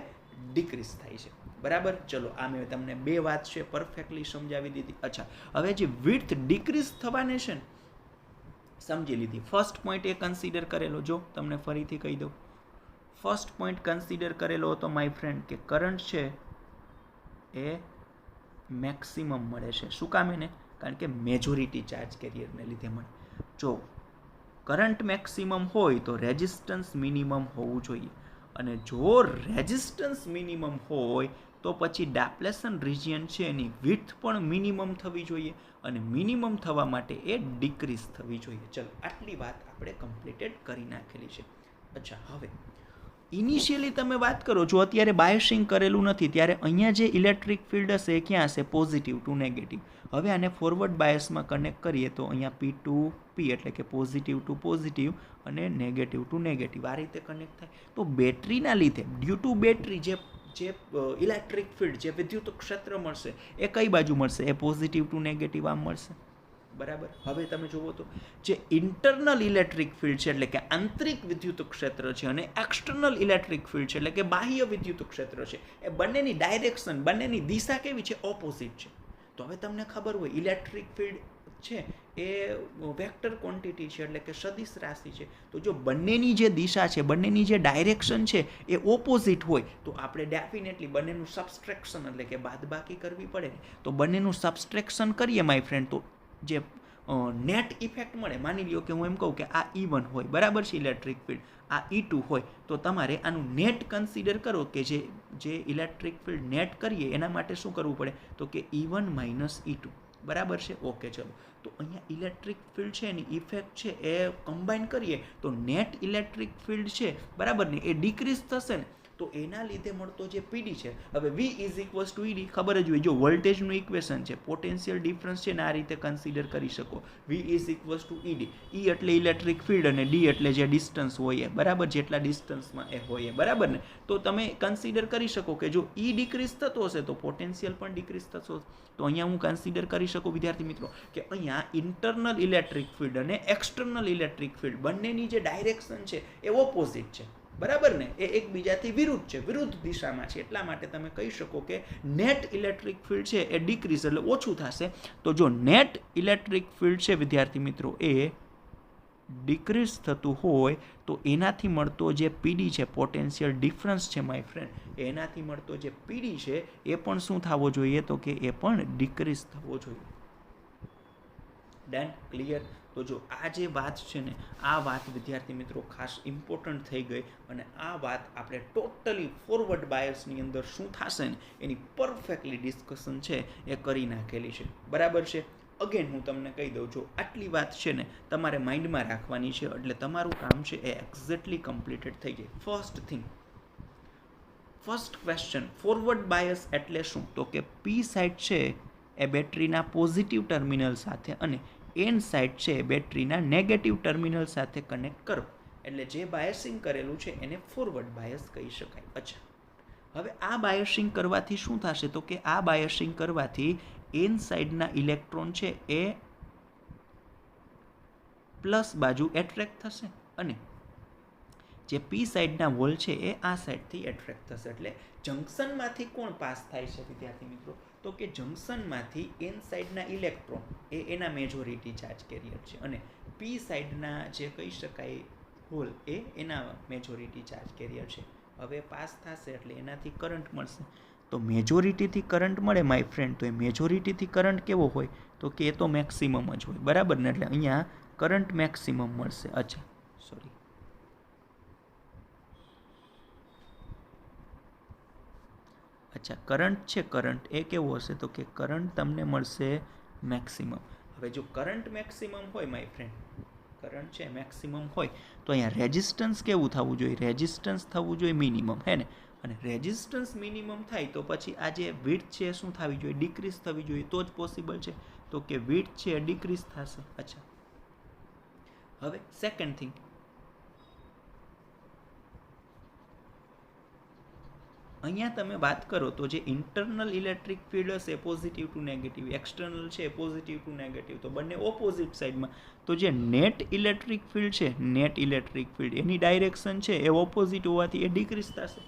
S1: ડિક્રીઝ થાય છે. બરાબર. ચલો આ મેં તમને બે વાત છે પરફેક્ટલી સમજાવી દીધી. અચ્છા, હવે જે વિડ્થ ડિક્રીઝ થવાને છે ને સમજી લીધી. ફર્સ્ટ પોઈન્ટ એ કન્સિડર કરેલો, જો તમને ફરીથી કહી દઉં, ફર્સ્ટ પોઈન્ટ કન્સિડર કરેલો હતો માય ફ્રેન્ડ કે કરંટ છે એ મેક્સિમમ મળે છે. શું કામ એને? કારણ કે મેજોરિટી ચાર્જ કેરિયરને લીધે મળે. જો કરંટ મેક્સિમમ હોય તો રેઝિસ્ટન્સ મિનિમમ હોવું જોઈએ, અને જો રેઝિસ્ટન્સ મિનિમમ હોય તો પછી ડેપ્લેશન રિજિયન છે એની વિડ્થ પણ મિનિમમ થવી જોઈએ, અને મિનિમમ થવા માટે એ ડિક્રીઝ થવી જોઈએ. ચલો આટલી વાત આપણે કમ્પ્લીટેડ કરી નાખેલી છે. અચ્છા, હવે ઇનિશિયલી તમે વાત કરો છો, અત્યારે બાયસિંગ કરેલું નથી, ત્યારે અહીંયા જે ઇલેક્ટ્રિક ફિલ્ડ હશે એ ક્યાં હશે? Positive to negative. હવે આને ફોરવર્ડ બાયસમાં કનેક્ટ કરીએ તો અહીંયા પી ટુ પી, એટલે કે પોઝિટિવ ટુ પોઝિટિવ અને નેગેટિવ ટુ નેગેટિવ, આ રીતે કનેક્ટ થાય. તો બેટરીના લીધે ડ્યુ ટુ બેટરી જે ઇલેક્ટ્રિક ફિલ્ડ, જે વિદ્યુત ક્ષેત્ર મળશે એ કઈ બાજુ મળશે? એ પોઝિટિવ ટુ નેગેટિવ આમ મળશે. બરાબર. હવે તમે જુઓ તો જે ઇન્ટરનલ ઇલેક્ટ્રિક ફિલ્ડ છે એટલે કે આંતરિક વિદ્યુત ક્ષેત્ર છે, અને એક્સટર્નલ ઇલેક્ટ્રિક ફિલ્ડ છે એટલે કે બાહ્ય વિદ્યુત ક્ષેત્ર છે, એ બંનેની ડાયરેક્શન, બંનેની દિશા કેવી છે? ઓપોઝિટ છે. તો હવે તમને ખબર હોય ઇલેક્ટ્રિક ફિલ્ડ છે એ વેક્ટર ક્વોન્ટિટી છે, એટલે કે સદિશ રાશિ છે. તો જો બંનેની જે દિશા છે, બંનેની જે ડાયરેક્શન છે એ ઓપોઝિટ હોય તો આપણે ડેફિનેટલી બંનેનું સબસ્ટ્રેક્શન એટલે કે બાદબાકી કરવી પડે. તો બંનેનું સબસ્ટ્રેક્શન કરીએ માય ફ્રેન્ડ, તો જે નેટ ઇફેક્ટ મળે, માની લ્યો કે હું એમ કહું કે આ E1 હોય, બરાબર છે ઇલેક્ટ્રિક ફિલ્ડ, આ E2 હોય, તો તમારે આનું નેટ કન્સિડર કરો કે જે ઇલેક્ટ્રિક ફિલ્ડ નેટ કરીએ એના માટે શું કરવું પડે? તો કે E1 માઇનસ E2. બરાબર છે. ઓકે, ચલો. તો અહીંયા ઇલેક્ટ્રિક ફિલ્ડ છે એની ઇફેક્ટ છે એ કમ્બાઈન કરીએ તો નેટ ઇલેક્ટ્રિક ફિલ્ડ છે, બરાબર ને, એ ડિક્રીઝ થશે ને, તો એના લીધે મળતો જે પીડી છે, હવે V is equals to ED ખબર જ હોય, જો વોલ્ટેજનું ઇક્વેશન છે, પોટેન્શિયલ ડિફરન્સ છે ને આ રીતે કન્સિડર કરી શકો. V is equals to ED, E એટલે ઇલેક્ટ્રિક ફિલ્ડ અને D એટલે જે ડિસ્ટન્સ હોય એ, બરાબર, જેટલા ડિસ્ટન્સમાં એ હોય, બરાબર ને. તો તમે કન્સિડર કરી શકો કે જો E ડિક્રીઝ થતો હશે તો પોટેન્શિયલ પણ ડિક્રીઝ થતો હશે. તો અહીંયા હું કન્સિડર કરી શકું વિદ્યાર્થી મિત્રો કે અહીંયા ઇન્ટરનલ ઇલેક્ટ્રિક ફિલ્ડ અને એક્સટર્નલ ઇલેક્ટ્રિક ફિલ્ડ બંનેની જે ડાયરેક્શન છે એ ઓપોઝિટ છે, બરાબર ને, એ એકબીજાથી વિરુદ્ધ છે, વિરુદ્ધ દિશામાં છે. એટલા માટે તમે કહી શકો કે નેટ ઇલેક્ટ્રિક ફિલ્ડ છે એ ડિક્રીઝ એટલે ઓછું થશે. તો જો નેટ ઇલેક્ટ્રિક ફિલ્ડ છે વિદ્યાર્થી મિત્રો એ ડિક્રીઝ થતું હોય તો એનાથી મળતો જે પીડી છે, પોટેન્શિયલ ડિફરન્સ છે માય ફ્રેન્ડ, એનાથી મળતો જે પીડી છે એ પણ શું થવો જોઈએ? તો કે એ પણ ડિક્રીઝ થવો જોઈએ. ડન? ક્લિયર? તો જો આ જે વાત છે ને, આ વાત વિદ્યાર્થી મિત્રો ખાસ ઇમ્પોર્ટન્ટ થઈ ગઈ, અને આ વાત આપણે ટોટલી ફોરવર્ડ બાયસની અંદર શું થશે ને એની પરફેક્ટલી ડિસ્કશન છે એ કરી નાખેલી છે. બરાબર છે. અગેન હું તમને કહી દઉં છું, આટલી વાત છે ને તમારે માઇન્ડમાં રાખવાની છે, એટલે તમારું કામ છે એ એક્ઝેક્ટલી કમ્પ્લીટેડ થઈ જાય. First thing, first question, forward bias એટલે શું? તો કે પી સાઇડ છે એ બેટરીના પોઝિટિવ ટર્મિનલ સાથે અને એન સાઇડ છે બેટરીના નેગેટિવ ટર્મિનલ સાથે કનેક્ટ કરો, એટલે જે બાયસિંગ કરેલું છે એને ફોરવર્ડ બાયસ કહી શકાય. અચ્છા, હવે આ બાયસિંગ કરવાથી શું થશે? તો કે આ બાયસિંગ કરવાથી એન સાઇડના ઇલેક્ટ્રોન છે એ પ્લસ બાજુ એટ્રેક્ટ થશે, અને જે પી સાઇડના વોલ છે એ આ સાઇડથી એટ્રેક્ટ થશે. એટલે જંક્શનમાંથી કોણ પાસ થાય છે વિદ્યાર્થી મિત્રો? તો કે જંક્શનમાંથી એન સાઇડના ઇલેક્ટ્રોન એ એના મેજોરિટી ચાર્જ કેરિયર છે, અને પી સાઇડના જે કહી શકાય હોલ એ એના મેજોરિટી ચાર્જ કેરિયર છે. હવે પાસ થશે એટલે એનાથી કરંટ મળશે. તો મેજોરિટીથી કરંટ મળે માય ફ્રેન્ડ, તો એ મેજોરિટીથી કરંટ કેવો હોય? તો કે એ તો મેક્સિમમ જ હોય, બરાબર ને, એટલે અહીંયા કરંટ મેક્સિમમ મળશે. અચ્છા, સોરી, અચ્છા, કરંટ છે, કરંટ એ કેવો હશે? તો કે કરંટ તમને મળશે મેક્સિમમ. હવે જો કરંટ મેક્સિમમ હોય માય ફ્રેન્ડ, કરંટ છે મેક્સિમમ હોય તો અહીંયા રેઝિસ્ટન્સ કેવું થવું જોઈએ? રેઝિસ્ટન્સ થવું જોઈએ મિનિમમ, હે ને. અને રેઝિસ્ટન્સ મિનિમમ થાય તો પછી આ જે વિડ્થ છે એ શું થવી જોઈએ, ડિક્રીઝ થવી જોઈએ, તો જ પોસિબલ છે. તો કે વિડ્થ છે એ ડિક્રીઝ થશે. અચ્છા, હવે સેકન્ડ થિંગ, અહીંયા તમે વાત કરો તો જે ઇન્ટરનલ ઇલેક્ટ્રિક ફિલ્ડ હશે પોઝિટિવ ટુ નેગેટિવ, એક્સટર્નલ છે પોઝિટિવ ટુ નેગેટિવ, તો બંને ઓપોઝિટ સાઈડમાં. તો જે નેટ ઇલેક્ટ્રિક ફિલ્ડ છે, નેટ ઇલેક્ટ્રિક ફિલ્ડ એની ડાયરેક્શન છે એ ઓપોઝિટ હોવાથી એ ડિક્રીઝ થશે.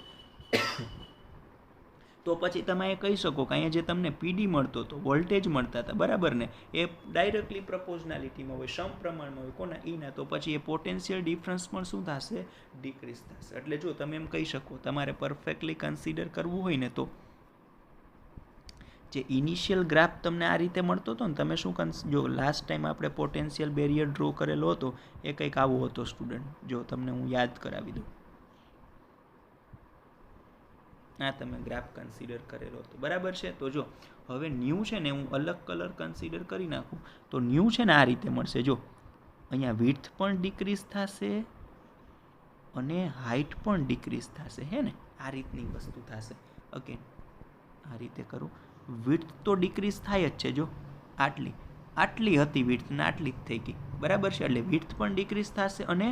S1: તો પછી તમે એ કહી શકો કે અહીંયા જે તમને પીડી મળતો હતો, વોલ્ટેજ મળતા હતા, બરાબર ને, એ ડાયરેક્ટલી પ્રપોઝનાલિટીમાં હોય, સમપ્રમાણમાં હોય કોના, ઈના. તો પછી એ પોટેન્શિયલ ડિફરન્સ પણ શું થશે, ડિક્રીઝ થશે. એટલે જો તમે એમ કહી શકો, તમારે પરફેક્ટલી કન્સિડર કરવું હોય ને તો જે ઇનિશિયલ ગ્રાફ તમને આ રીતે મળતો હતો ને, તમે શું જો લાસ્ટ ટાઈમ આપણે પોટેન્શિયલ બેરિયર ડ્રો કરેલો હતો એ કંઈક આવો હતો સ્ટુડન્ટ. જો તમને હું યાદ કરાવી દઉં, આ તમે ગ્રાફ કન્સિડર કરેલો હતો, બરાબર છે. તો જો હવે ન્યૂ છે ને હું અલગ કલર કન્સિડર કરી નાખું તો ન્યૂ છે ને આ રીતે મળશે. જો અહીંયા વિડ્થ પણ ડિક્રીઝ થશે અને હાઇટ પણ ડિક્રીઝ થશે, હે ને, આ રીતની વસ્તુ થશે. ઓકે, આ રીતે કરું, વિડ્થ તો ડિક્રીઝ થાય જ છે. જો આટલી હતી વિડ્થ ને આટલી જ થઈ ગઈ, બરાબર છે. એટલે વિડ્થ પણ ડિક્રીઝ થશે અને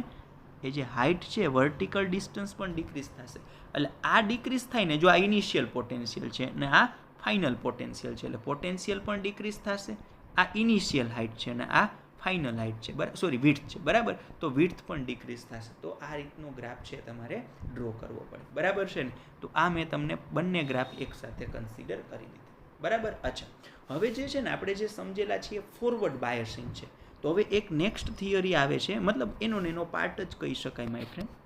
S1: એ જે હાઇટ છે, વર્ટિકલ ડિસ્ટન્સ પણ ડિક્રીઝ થશે. એટલે આ ડિક્રીઝ થાય ને, જો આ ઇનિશિયલ પોટેન્શિયલ છે ને આ ફાઇનલ પોટેન્શિયલ છે, એટલે પોટેન્શિયલ પણ ડિક્રીઝ થશે. આ ઇનિશિયલ હાઇટ છે ને આ ફાઇનલ હાઇટ છે, બરાબર, સોરી વિડ્થ છે, બરાબર. તો વિડ્થ પણ ડિક્રીઝ થશે. તો આ રીતનો ગ્રાફ છે તમારે ડ્રો કરવો પડે, બરાબર છે ને. તો આ મેં તમને બંને ગ્રાફ એકસાથે કન્સિડર કરી દીધા, બરાબર. અચ્છા, હવે જે છે ને આપણે જે સમજેલા છીએ ફોરવર્ડ બાયસિંગ છે. તો હવે એક નેક્સ્ટ થિયરી આવે છે, મતલબ એનો પાર્ટ જ કહી શકાય માય ફ્રેન્ડ.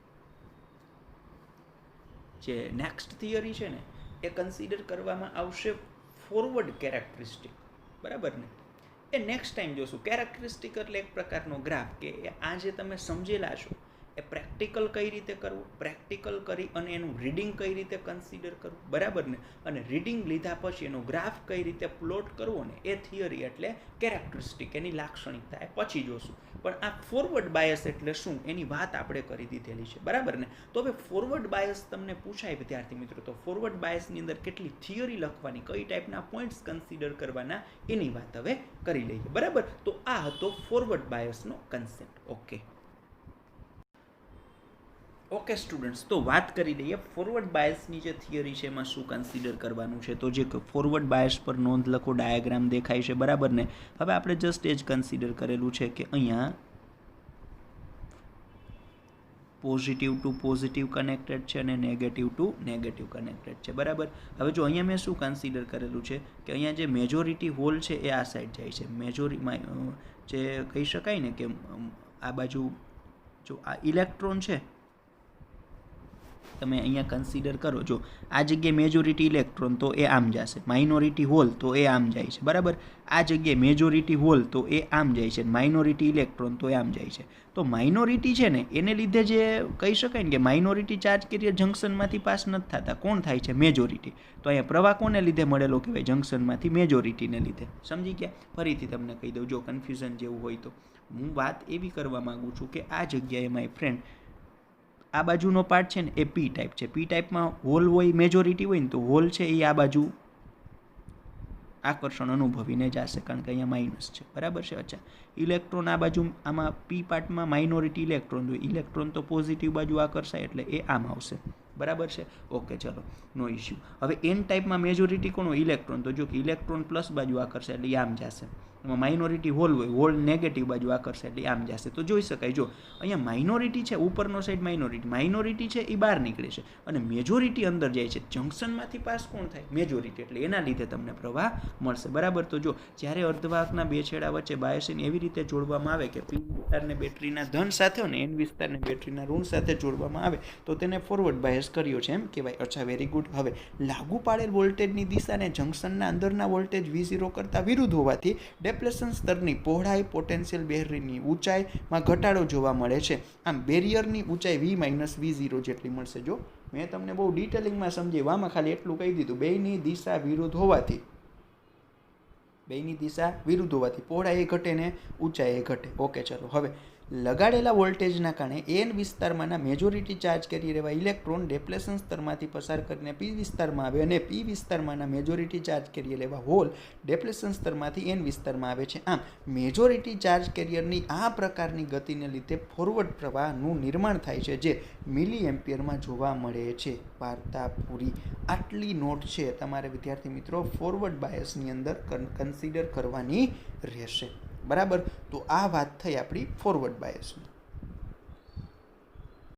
S1: જે નેક્સ્ટ થિયરી છે ને એ કન્સિડર કરવામાં આવશે ફોરવર્ડ કેરેક્ટરિસ્ટિક, બરાબર ને. એ નેક્સ્ટ ટાઈમ જોશું. કેરેક્ટરિસ્ટિક એટલે એક પ્રકારનો ગ્રાફ કે આ જે તમે સમજેલા છો એ પ્રેક્ટિકલ કઈ રીતે કરવું, પ્રેક્ટિકલ કરી અને એનું રીડિંગ કઈ રીતે કન્સિડર કરવું, બરાબર ને. અને રીડિંગ લીધા પછી એનો ગ્રાફ કઈ રીતે પ્લોટ કરવો ને, એ થિયરી એટલે કેરેક્ટરિસ્ટિક, એની લાક્ષણિકતા એ પછી જોશું. પણ આ ફોરવર્ડ બાયસ એટલે શું એની વાત આપણે કરી દીધેલી છે, બરાબર ને. તો હવે ફોરવર્ડ બાયસ તમને પૂછાય વિદ્યાર્થી મિત્રો, તો ફોરવર્ડ બાયસની અંદર કેટલી થિયરી લખવાની, કઈ ટાઈપના પોઈન્ટ્સ કન્સિડર કરવાના, એની વાત હવે કરી લઈએ, બરાબર. તો આ હતો ફોરવર્ડ બાયસનો કન્સેપ્ટ. ઓકે સ્ટુડન્ટ્સ, તો વાત કરી લઈએ ફોરવર્ડ બાયસની જે થિયરી છે એમાં શું કન્સિડર કરવાનું છે. તો જે ફોરવર્ડ બાયસ પર નોંધ લખો, ડાયાગ્રામ દેખાય છે, બરાબર ને. હવે આપણે જસ્ટ એ જ કન્સિડર કરેલું છે કે અહીંયા પોઝિટિવ ટુ પોઝિટિવ કનેક્ટેડ છે અને નેગેટિવ ટુ નેગેટિવ કનેક્ટેડ છે, બરાબર. હવે જો અહીંયા મેં શું કન્સિડર કરેલું છે કે અહીંયા જે મેજોરિટી હોલ છે એ આ સાઈડ જાય છે. જે કહી શકાય ને કે આ બાજુ જો આ ઇલેક્ટ્રોન છે, તમે અહીંયા કન્સિડર કરો, જો આ જગ્યાએ મેજોરિટી ઇલેક્ટ્રોન તો એ આમ જશે, માઇનોરિટી હોલ તો એ આમ જાય છે, બરાબર. આ જગ્યાએ મેજોરિટી હોલ તો એ આમ જાય છે, માઇનોરિટી ઇલેક્ટ્રોન તો એ આમ જાય છે. તો માઇનોરિટી છે ને એને લીધે જે કહી શકાય ને કે માઇનોરિટી ચાર્જ કેરિયર જંક્શનમાંથી પાસ નથી થતા, કોણ થાય છે, મેજોરિટી. તો અહીંયા પ્રવાહ કોને લીધે મળેલો કહેવાય, જંક્શનમાંથી મેજોરિટીને લીધે. સમજી ગયા? ફરીથી તમને કહી દઉં, જો કન્ફ્યુઝન જેવું હોય તો. હું વાત એવી કરવા માગું છું કે આ જગ્યાએ માય ફ્રેન્ડ આ બાજુનો પાર્ટ છે ને એ પી ટાઈપ છે. પી ટાઈપમાં હોલ હોય, મેજોરિટી હોય ને તો હોલ છે એ આ બાજુ આકર્ષણ અનુભવીને જશે, કારણ કે અહીંયા માઇનસ છે, બરાબર છે. અચ્છા, ઇલેક્ટ્રોન આ બાજુ, આમાં પી પાર્ટમાં માઇનોરિટી ઇલેક્ટ્રોન હોય, ઇલેક્ટ્રોન તો પોઝિટિવ બાજુ આકર્ષાય એટલે એ આમ આવશે, બરાબર છે. ઓકે, ચલો, નો ઇશ્યુ. હવે એન ટાઈપમાં મેજોરિટી કોણ હોય, ઇલેક્ટ્રોન. તો જો કે ઇલેક્ટ્રોન પ્લસ બાજુ આકર્ષાય એટલે એ આમ જશે. એમાં માઇનોરિટી હોલ હોય, હોલ નેગેટિવ બાજુ આકર્ષાય એટલે આમ જશે. તો જોઈ શકાય, જો અહીંયા માઇનોરિટી છે, ઉપરનો સાઈડ માઇનોરિટી છે એ બહાર નીકળે છે અને મેજોરિટી અંદર જાય છે. જંક્શનમાંથી પાસ કોણ થાય, મેજોરિટી, એટલે એના લીધે તમને પ્રવાહ મળશે, બરાબર. તો જો જ્યારે અર્ધવાહકના બે છેડા વચ્ચે બાયસિંગ એવી રીતે જોડવામાં આવે કે પી વિસ્તારને બેટરીના ધન સાથે અને એન વિસ્તારને બેટરીના ઋણ સાથે જોડવામાં આવે તો તેને ફોરવર્ડ બાયસ કર્યો છે એમ કહેવાય. અચ્છા, વેરી ગુડ. હવે લાગુ પાડેલ વોલ્ટેજની દિશાને જંક્શનના અંદરના વોલ્ટેજ V0 કરતાં વિરુદ્ધ હોવાથી ડેપ્લેશન સ્તરની પહોળાઈ, પોટેન્શિયલ બેરિયરની ઊંચાઈમાં ઘટાડો જોવા મળે છે. આમ બેરિયરની ઊંચાઈ V-V0 જેટલી મળશે. જો મેં તમને બહુ ડિટેલિંગમાં સમજાવ્યું, ખાલી એટલું કહી દીધું, બેયની દિશા વિરુદ્ધ હોવાથી પહોળાઈ એ ઘટે ને ઊંચાઈ એ ઘટે. ઓકે, ચલો. હવે
S2: લગાડેલા વોલ્ટેજના કારણે એન વિસ્તારમાંના મેજોરિટી ચાર્જ કેરિયર એવા ઇલેક્ટ્રોન ડેપ્લેશન સ્તરમાંથી પસાર કરીને પી વિસ્તારમાં આવે અને પી વિસ્તારમાંના મેજોરિટી ચાર્જ કેરિયર એવા હોલ ડેપ્લેશન સ્તરમાંથી એન વિસ્તારમાં આવે છે. આમ મેજોરિટી ચાર્જ કેરિયરની આ પ્રકારની ગતિને લીધે ફોરવર્ડ પ્રવાહનું નિર્માણ થાય છે, જે મિલી એમ્પિયરમાં જોવા મળે છે. વાર્તા પૂરી. આટલી નોટ છે તમારે વિદ્યાર્થી મિત્રો ફોરવર્ડ બાયસની અંદર કન્સિડર કરવાની રહેશે. બરાબર. તો આ વાત થઈ આપણી ફોરવર્ડ બાયસની.